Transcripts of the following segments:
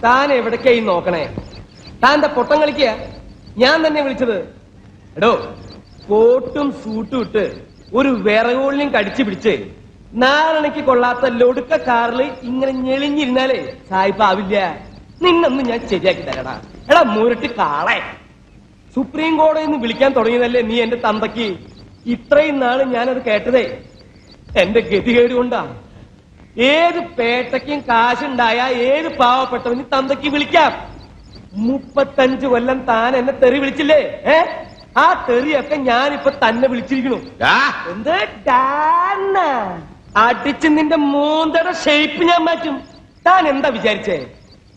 താൻ എവിടേക്കായി നോക്കണേ? താന്റെ പൊട്ടം കളിക്കുക. ഞാൻ തന്നെ വിളിച്ചത്. എടോ, കോട്ടും സൂട്ടും ഇട്ട് ഒരു വിറകോളിനും കടിച്ചു പിടിച്ച് നാരണയ്ക്ക് കൊള്ളാത്ത ലൊടുക്ക കാറിൽ ഇങ്ങനെ ഞെളിഞ്ഞിരുന്നാലേ സായിപ്പാവില്ല. നിന്നൊന്ന് ഞാൻ ശരിയാക്കി തരടാ. എടാ മുരട്ടി കാളെ, സുപ്രീം കോടതിയിൽ നിന്ന് വിളിക്കാൻ തുടങ്ങിയതല്ലേ നീ എന്റെ തന്തയ്ക്ക്? ഇത്രയും നാള് ഞാനത് കേട്ടതേ എന്റെ ഗതികേട് കൊണ്ടാ. ഏത് പേട്ടയ്ക്കും കാശുണ്ടായ ഏത് പാവപ്പെട്ടവന് തന്തയ്ക്ക് വിളിക്കാം. 35 കൊല്ലം താൻ എന്നെ തെറി വിളിച്ചില്ലേ? ആ തെറിയൊക്കെ ഞാനിപ്പൊ തന്നെ വിളിച്ചിരിക്കണു. എന്ത് അടിച്ച് നിന്റെ മൂന്തയുടെ ഷേപ്പ് ഞാൻ മാറ്റും. താൻ എന്താ വിചാരിച്ചേ?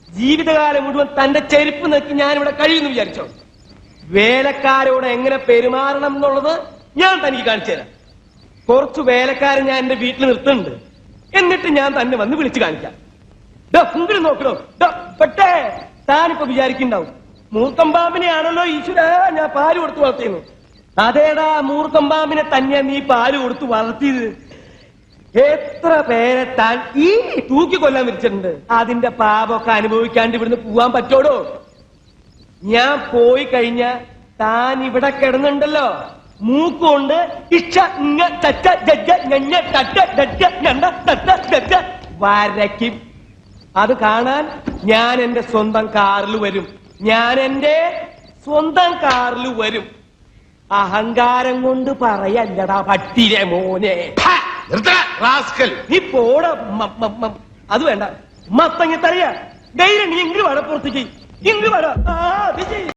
ജീവിതകാലം മുഴുവൻ തന്റെ ചെരുപ്പ് നോക്കി ഞാനിവിടെ കഴിയുന്നു വിചാരിച്ചോ? വേലക്കാരോട് എങ്ങനെ പെരുമാറണം എന്നുള്ളത് ഞാൻ തനിക്ക് കാണിച്ചു തരാം. കുറച്ചു വേലക്കാരെ ഞാൻ എന്റെ വീട്ടിൽ നിർത്തുന്നുണ്ട്. എന്നിട്ട് ഞാൻ തന്നെ വന്ന് വിളിച്ചു കാണിക്കാം. ഇങ്ങോട്ട് നോക്കണോ? പെട്ടേ താനിപ്പോ വിചാരിക്കുന്നുണ്ടാവും മൂർക്കമ്പാമ്പിനെയാണല്ലോ ഈശ്വര ഞാൻ പാല് കൊടുത്ത് വളർത്തിയെന്ന്. അതേടാ, മൂർക്കമ്പാമ്പിനെ തന്നെയാ നീ പാല് കൊടുത്ത് വളർത്തിയത്. എത്ര പേരെ താൻ ഈ തൂക്കി കൊല്ലാൻ വിരിച്ചിട്ടുണ്ട്. അതിന്റെ പാപമൊക്കെ അനുഭവിക്കാണ്ട് ഇവിടുന്ന് പോവാൻ പറ്റോടോ? ഞാൻ പോയി കഴിഞ്ഞ താൻ ഇവിടെ കിടന്നുണ്ടല്ലോ, മൂക്കുകൊണ്ട് വരയ്ക്കും. അത് കാണാൻ ഞാൻ എന്റെ സ്വന്തം കാറിൽ വരും. അഹങ്കാരം കൊണ്ട് പറയല്ലടാ പട്ടിരെ മോനെ. നീ പോട. അത് വേണ്ട, മത്തങ്ങ തറിയ ധൈര്യം. നീ ഇങ്ങ് വട പുറത്തേക്ക്, ഇങ്ങ് വട.